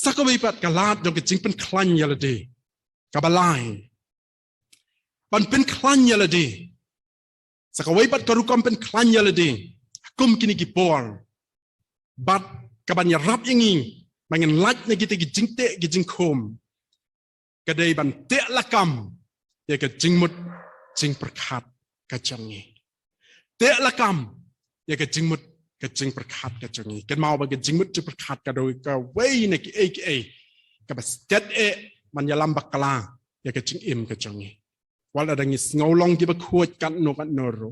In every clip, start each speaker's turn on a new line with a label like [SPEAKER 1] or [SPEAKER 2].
[SPEAKER 1] สักวิปัตกลาดจงกระจิงเป็นคลันยาลดีกับบลายมันเป็นคลันยาลดีสักวิปัตกรุกรมเป็นคลันยาลดีกุมกินกิปอลบัดกับบัญญัติอย่างนี้มันยังลัดในกิจกิจจิงเตะกิจจิงคมก็ได้บันเตะละกรรมอยากจะจิงมุดจิงประคัดกระจังนี้เตะละกรรมอยากจะจิงมุดกระจิงประคัดกระจังนี้กันมาว่าก็จิงมุดจิงประคัดกันโดยก็เว้ยในกิเอกับบัสเจ็ดมันยาลำบักลาอยากจะจิงกระจังนี้วันอะไรงี้เงาลองที่บักขวดกันโนกันโนรุ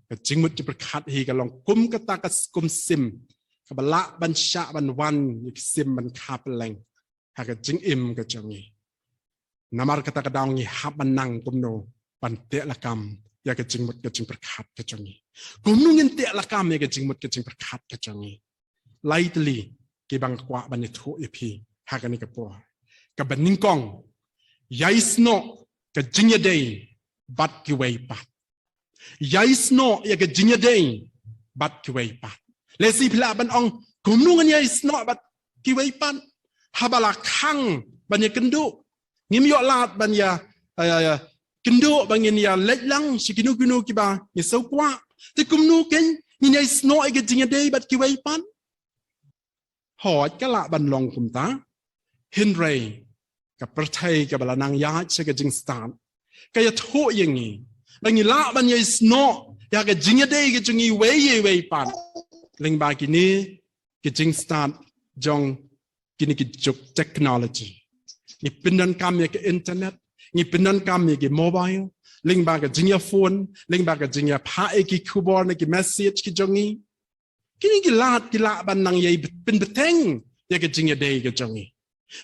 [SPEAKER 1] กระจิงมุดจิงประคัดฮีกันลองกุมกระตากระกุมซิมกับละบัญชาบันวันยิกซิมบันคาเปลงหากจิงกระจังนี้นามาร์กตากระดองยี่ฮับบันนังกุมโนบันเตะละกรรมอยากจะจิงมุดกระจิงประคัดกระจังนี้กุมนุ่งเงินเตะละกรรมอยากจะจิงมุดกระจิงประคัดกระจังนี้ไล่ตลีกีบังกว่าบันยทุยพีหากันนี่กับปัวกับบันนิงกองยายสโนกระจิงยาเดย์บัดกิเวปัดยายสโนอยากจะจิงยาเดย์บัดกิเวปัดเลสีพลาบันองกุมนุ่งเงินยายสโนบัดกิเวปัดฮับลาคังบันยกันดูงิมยอลาดบัญญากินดูบางอย่างเนี่ยเล็ดลังสิกินูกิบาเนี่ยสกว่าแต่กุมนูกันนี่ในสโนไอ้กจิงเดย์บัดกิไว้ปันหอดกะละบันลองกุมตาเฮนรีกับประเทศกับบลานางยาเชกจิงสตานก็จะทุ่อย่างนี้บางอย่างละบัญญาสโนอยากกจิงเดย์กจิงไว้ปันเล็งบากินีกจิงสตานจงกินกิจุกเทคโนโลยีนี่เป็นนันกรรมอย่างกับอินเทอร์เน็ตนี่เป็นนันกรรมอย่างกับโมบายลิงบางกับจิงยาโฟนลิงบางกับจิงยาพาเอกิคูบอร์ในกับเมสเซจกิจงนี้กินกิลาดกิลาบันนังยัยเป็นเบตงอย่างกับจิงยาเดย์กิจงนี้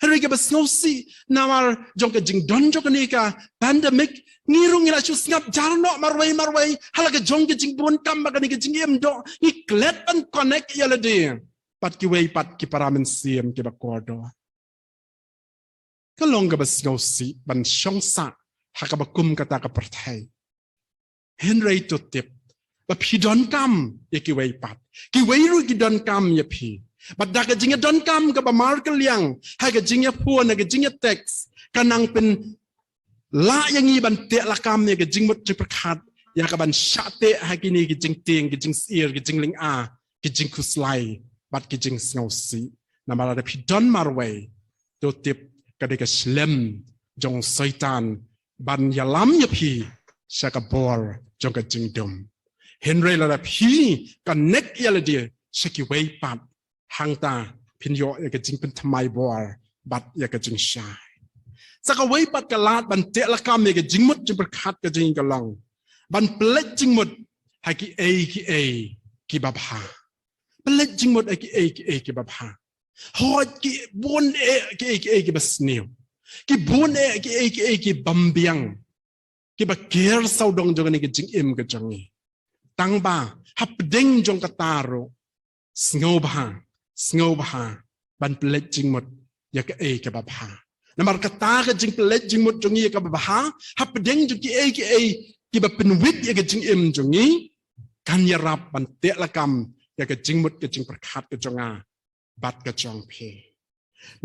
[SPEAKER 1] อะไรกับสโนซีนามาจงกับจิงดอนจงกันนี่กับแพนเดมิกงี้รุ่งงี้ละชุดงับจารโนมารวยฮัลกับจงกับจิงบวนกรรมบักนี่กับจิงเอ็มโดนี่เกล็ดอันคอนเนคยาละเดียปัดกิเวปัดกิปารามินเซียมกิบักกอดก็ลงกับสโนซีบันช่องสักหากบักกุมกตากับประเทศเห็นไรตัวเต็บบัดพีดอนกรรมยังกิเวปัดกิเวรู้กิดอนกรรมยังพีบัดดักกับจิงยาดอนกรรมกับบมาร์กเลียงให้กับจิงยาพัวนะกับจิงยาเท็กซ์กันนังเป็นละยังงี้บันเตะละกรรมยังกับจิงมุดจิประคัดยังกับบันชาเตะให้กินนี่กับจิงเตียงกับจิงเสียกับจิงลิงอากับจิงคุสไลบัดกับจิงสโนซีนามาได้พีดอนมาร์เวตัวเต็บก็ได้กับสเลมจงไซตันบันยาล้ำยาพีชากบอลจงกับจิงดมเห็นเรื่องระดับพีกันเน็กยาลเดียชกิเวปัดหางตาพินโยอยากจิงเป็นทำไมบอลบัดอยากจิงชายสักเวปัดกลาดบันเตะละกรรมอยากจิงมุดจิงประคัดกับจิงกลองบันเปล็ดจิงมุดให้กิกิบาพาเปล็ดจิงมุดให้กิบาพาหอดกิบุนกิบัสเนียวกิบุนกิบัมเบียงกิบักเกลสาวดงจงกันกิจิงกจังนี้ตั้งบ่าฮับเด้งจงกตาโรสงบหาบันเปล็ดจิงหมดอยากกิบับหาน้ำมันกตาก็จิงเปล็ดจิงหมดจงนี้กิบับหาฮับเด้งจงกิบับเป็นวิทอยากจิงจงนี้กันยารับบันเตะละกรรมอยากจิงหมดกจิงประคัดกจงอาบัดกระจองเพ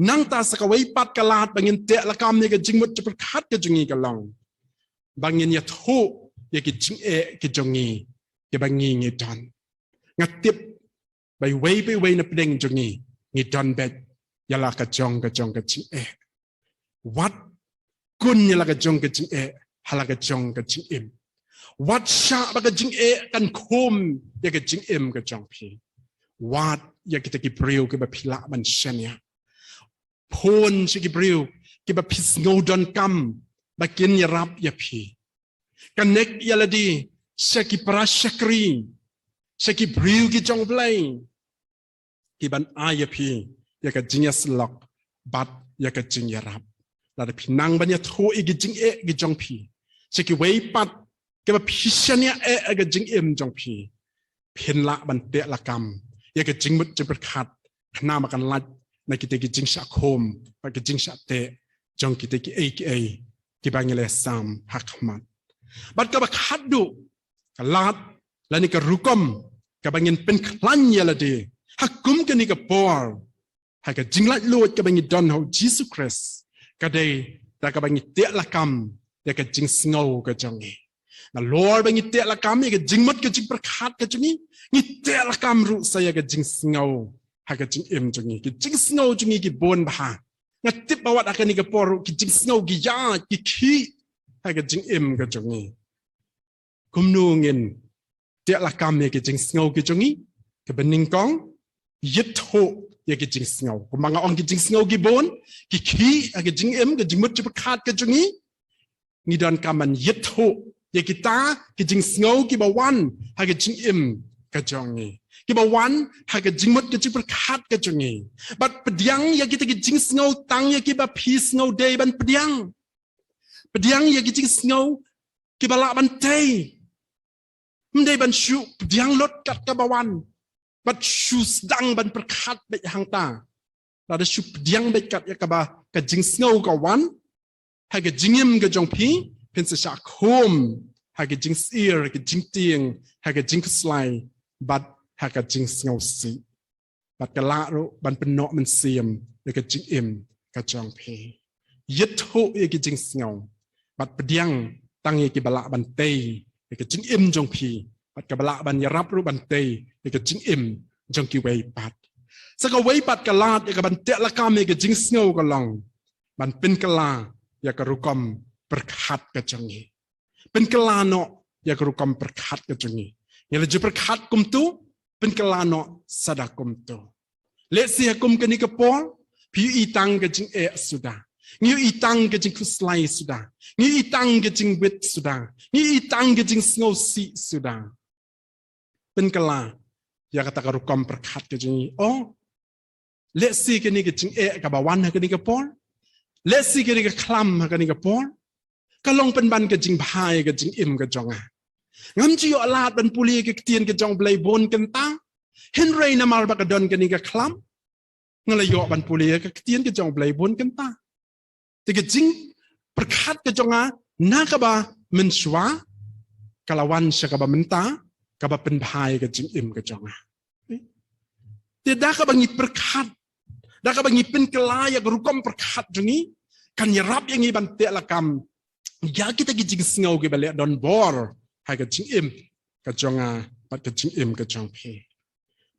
[SPEAKER 1] นั่งตาสกวัยปัดกลาดบางเงินเตะละกรรมเนี่ยก็จริงหมดจะประคัดก็จงงี้ก็ลองบางเงินอย่าทุกอย่ากิจริงก็จงงี้อย่าบางงี้งี้ดอนงัดติบไปไว้นับเด้งจงงี้งี้ดอนเบ็ดอย่าละกระจองก็จริงวัดกุนอย่าละกระจองก็จริงฮาละกระจองก็จริงวัดชาบกระจริงกันคมอย่าก็จริงก็จองเพวัดอยากกิจกิบริวกิบพิละบันเชนียพนชิกิบริวกิบพิสโงดอนกัมบักินยรับยาพีกันเนกยาลดีชกิปราชกรีชกิบริวกิจงเบลยกิบันอายาพีอยากจิงยาสลอกบัดอยากจิงยรับลาดพินังบันยาทูอีกิจิงกิจงพีชกิเวปัดกิบพิชเนียกิจิงจงพีเพนละบันเตะละกรรมอยากจิงมุดจะประคัดขณะมากันลัดในกิจกิจิงชะโคมไปกิจิงชะเตะจงกิจกิกิบางเลสามหักมันบัดกับคัดดูกันลัดและนี่ก็รุกมกับบางเงินเป็นคลันเยลดีหักกุมกันนี่กับปอล hay cái jinglaitluid cái bằng don hậu Jesus Christ cái đây ta cái bằng tiệt là cam để cái jing snow cái trong này là Lord bằng tiệt là cam cái jing mất cái jing berkat cái trong này tiệt là cam ru saya cái jing snow hay cái jing im trong này cái jing snow trong này cái bon bah ngắt tiếp bảo vật akan cái por cái jing snow cái ya cái khí hay cái jing im cái trong này cũng nu ngin tiệt là cam cái jing snow cái trong này cái bên ninh con yết hộ cái jing snow cũng mang ông cái jing snow cái bon cái khí cái jing im cái jing mất cái berkat cái trong này ni dan kaman yết hộ cái kita cái jing snow cái bảo văn hay cái jing im cái trong này cái bảo văn hay cái jing mất cái jing berkat cái trong này but pediang ya kita cái jing snow tang ya cái ba pi snow day ban pediang ya cái jing snow cái ba la ban day mendai ban shu pediang lot kat cái bảo văn but shu sedang ban berkat baik hang ta ada shu pediang baik kat ya cái jing snow cái wan hay cái jing im cái trong pi pen sa sha khom hay cái jing ear cái jing tieng hay cái jing slide but hay cái jing snow si but cái lạ ro ban pen no man siam cái jing im cái trong pi yết hộ cái jing snow but pediang tăng cái bala ban tei cái jing im trong pi but cái bala ban yarap ro ban tei cái jing im trong cái way pat sa cái way pat cái lạ cái ban te la kam cái jing snow cái long ban pen cái lạ ya cái rukom berkat cái trong này pen cái lạ no ya cái rukom berkat cái trong này ya le berkat kum tu pen cái lạ no sada kum tu le si kum cái ni cái pol pi itang cái jing e sudah ngiu itang cái jing kuslai sudah ngiu itang cái jing wit sudah ngiu itang cái jing snow si sudah pen cái lạ ya kata cái rukom berkat cái trong này oh le si cái ni cái jing e cái bawan cái ni cái pol let's see cái clam cái cái pol cái long pen ban cái jing bhai cái jing im cái jong à ngắm chỉ ở lạt ban puli cái tiền cái jong play bon cái ta Henry namal bạc don cái clam ngay là yo ban puli cái tiền cái jong play bon cái ta thì cái jing berkat cái jong à na cái ba mình xóa cái lawan sẽ cái ba mình ta cái ba pen bhai cái jing im cái jong à thì đã cái ba nhịp berkat dah kabang ipin kelaya gerukom perkat jengi kan nyerap yang iban te lakam ya kita gijing sngau ke balik don bor hai ka jing im ka jonga pat ka jing im ka jong phe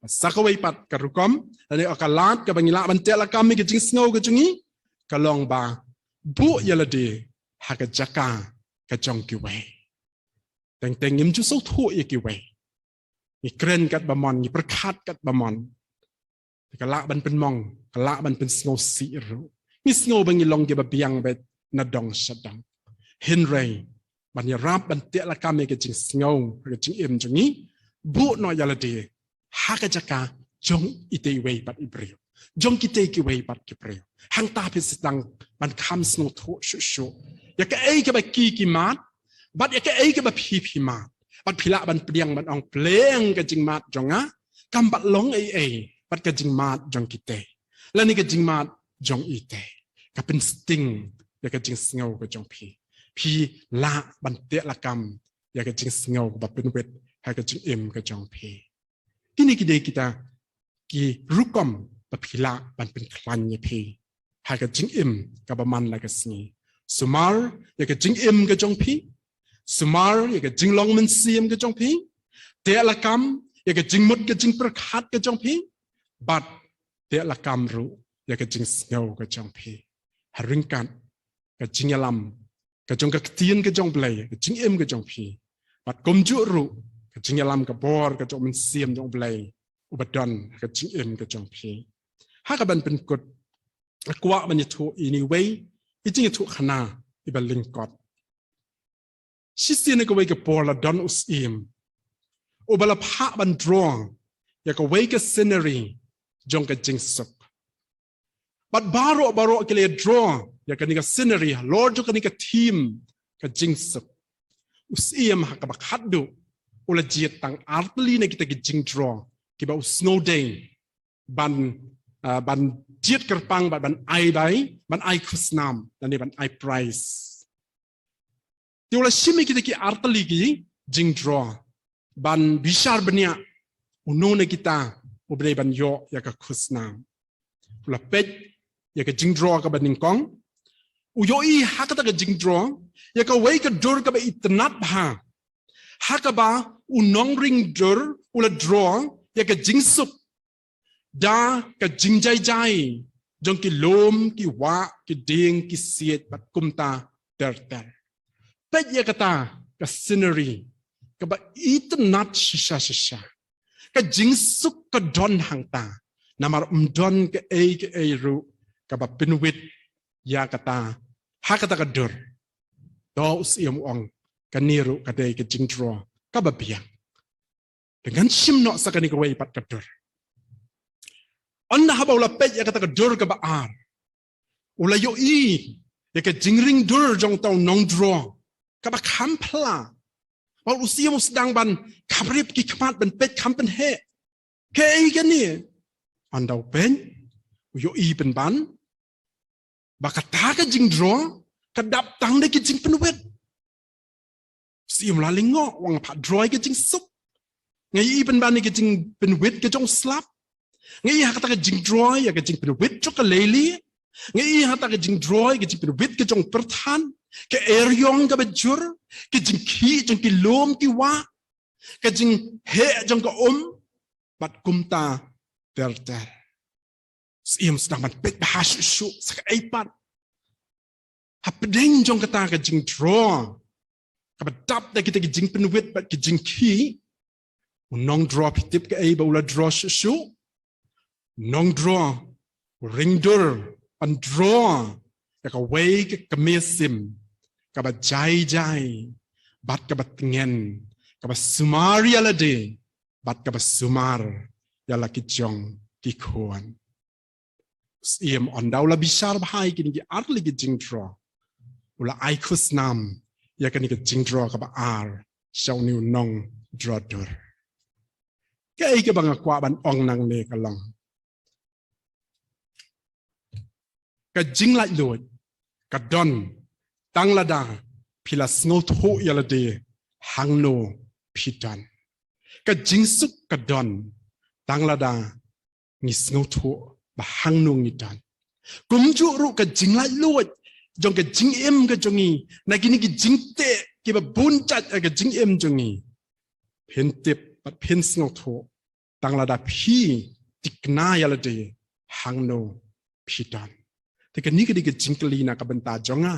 [SPEAKER 1] sakawai pat ka rukom ani akalat ka bangila ban te lakam ke jing sngau ka jengi kalong ba bu yalade ha ka jaka ka jong ki we teng teng ngim chu so thu ye ki we ni kren kat bamon ni perkat kat bamon cái lạ ban pen mong cái lạ ban pen snow si ru ni snow bang long ke ba biang bet na dong sadang Henry ban ya rap ban te la kam ke jing snow ke jing im jing ni bu no ya la de ha ka jaka jong ite wei pat ibreu jong kite ki wei pat ki breu hang ta pe sedang ban kam snow tho shu shu ya ka ei ke ba ki mat bat ya ka ei ke ba pi mat bat phila ban priang ban ong pleng ke jing mat jonga kam bat long ei pat ka jing mat jong kite la ni ka jing mat jong ite ka pen sting ya ka jing sngau ka jong pi la ban te la kam ya ka jing sngau ba pen wet ha ka jing im ka jong pi kini kide kita ki rukom ba phila ban pen khlan ye pi ha ka jing im ka ba man la ka sni sumar ya ka jing im ka jong pi sumar ya ka jing long men sim ka jong pi te la kam ya ka jing mut ka jing prakhat ka jong pi but te la kam ru ya ka jing snow ka jong pi haring kan ka jing yalam ka jong ka tien ka jong blai ka jing em ka jong pi but kom ju ru ka jing yalam ka bor ka jong men siam jong blai ubadon ka jing em ka jong pi ha ka ban pen kut kwa ban ye thu anyway I jing thu khana I ban ling kot si sien ka wei ka bor la don us im ubala pha ban draw ya ka wei ka scenery jong ka jing suk but baro ke le draw ya ka ni ka scenery lord jo ka ni ka team ka jing suk usiam ha ka bakhat du ula jiet tang artli na kita ki jing draw ki ba snow day ban jiet kerpang ban ai dai ban ai khusnam dan ni ban ai price ti ula shimi kita ki artli ki jing draw ban bishar benia unone kita ubre ban yo ya ka khusnam la pet ya ka jing draw ka baning kong u yo I hakata ka jing draw ya ka wei ka dur ka ba itnat ba hakaba u nong ring dur u la draw ya ka jing suk da ka jing jai jai jong ki lom ki wa ki ding ki siet bat kumta ter pet ya kata ka scenery ka ba itnat shisha ka jing suk ka don hang ta namar don ka e ru ka ba pinwit ya kata hakata ka dur do usiam ong ka niru ka dei ka jing draw ka ba biang dengan simno sakani ka wei pat ka dur onna haba ula pet ya kata ka dur ka ba ar ula yo I ya ka jing ring dur jong tau nong draw ka ba kampla Wal usia mo sedang ban kabrip ki kemat ban pet kampen he. Ke kan ni. Andau pen yo I pen ban bakata ka jing draw kadap tang de ki jing penwet. Siam la lingo wang pa draw ki jing sup. Ngai I pen ban ni ki jing penwet ki jong slap. Ngai ha kata ka jing draw ya ka jing penwet chok ka leli. Ngai ha ta ka jing draw ki jing penwet ki jong perthan. Ke eryong ka bajur ke jing ki jong ki lom ki wa ke jing he jong ka bat kumta ter siam sedang ban pet bahas su sak aipat hapdeng jong kata ka jing draw ka badap da kita ki jing penwit bat ki jing ki nong draw pitip ka ai ba ula draw su nong draw ring dur an draw ka wei ka mesim ka ba jai bat ka ba tingen ka ba sumar yala de bat ka ba sumar yala ki jong ki kuan iem on daula bisar bahai kini ki arli ki jing draw ula ai khus nam ya kani ki jing draw ka ba ar shau niu nong draw dur ka ai ka bang kwa ban ong nang le ka long ka jinglaitluid ka don tang lada pila sngot ho yala de hangno pitan ka jingsuk ka don tang lada ni sngot ho ba hangno ni dan kumju ru ka jinglaitluid jong ka jing em ka jongi na kini ki jingte ki ba bun chat ka jing em jongi pen tip pat pen sngot ho tang lada phi tikna yala de hangno pitan Teka ni ka jingkali na kabenta jonga,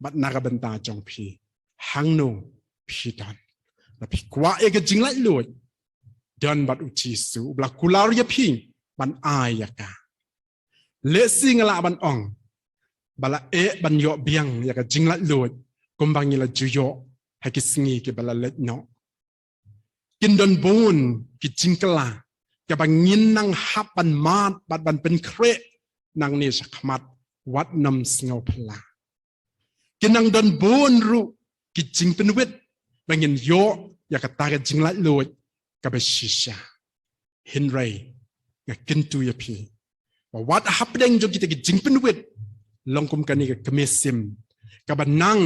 [SPEAKER 1] bat na kabenta jong pi, hangno pi dan. Tapi kwa ka jinglaitluid, dan bat ucisu, ubla kular ya pi, ban ya ka. Lesi ngala ban ong, bala ban yo biang ya ka jinglaitluid, kumbang nila juyo, hakisingi ki bala let no. Kindon bon ki jingkala, ka bangin nang hapan mat, bat ban pen kre, nang ni sakmat. Wat nam sngau pala. Kinang don bon ru ki jing penwit bangin yo ya kata ka jinglaitluid ka ba shisha. Hinray nga kintu ya pi. Wat hapdeng jo kita ki jing penwit longkum kani ka kemesim ka ba nang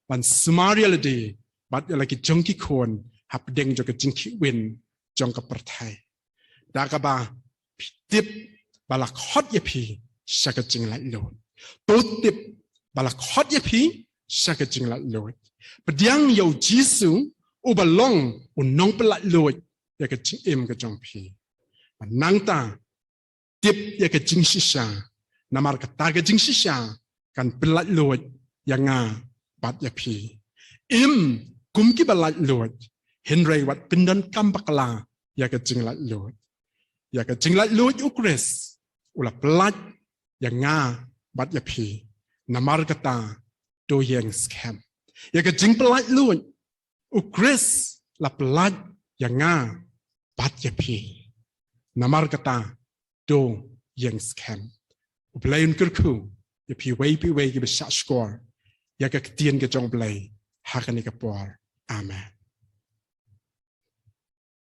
[SPEAKER 1] ban sumarialade bat ya ki jong ki kon hapdeng jo ka jing ki win jong ka perthai. Da ka ba tip bala khot ya pi shaka jinglaitluid. Totip balak khot ya pi shaka jinglaitluid. Pediang yau jisu ubalong unong pelatluid ya ka jing em ka jong pi. Nang ta tip ya ka jing shisha namar ka ta ka jing shisha kan pelatluid ya nga bat ya pi. Im kum ki pelatluid Henry wat pindan kampakla ya ka jinglaitluid. Ya ka jinglaitluid ukres ula pelat ya nga bat ya pi namar kata do yang scam ya ka jing pelatluid ukris la pelat ya nga bat ya pi namar kata do yang scam ublain kerku ya pi wei ki besha score ya ka tien ka jong blai hakani ka por amen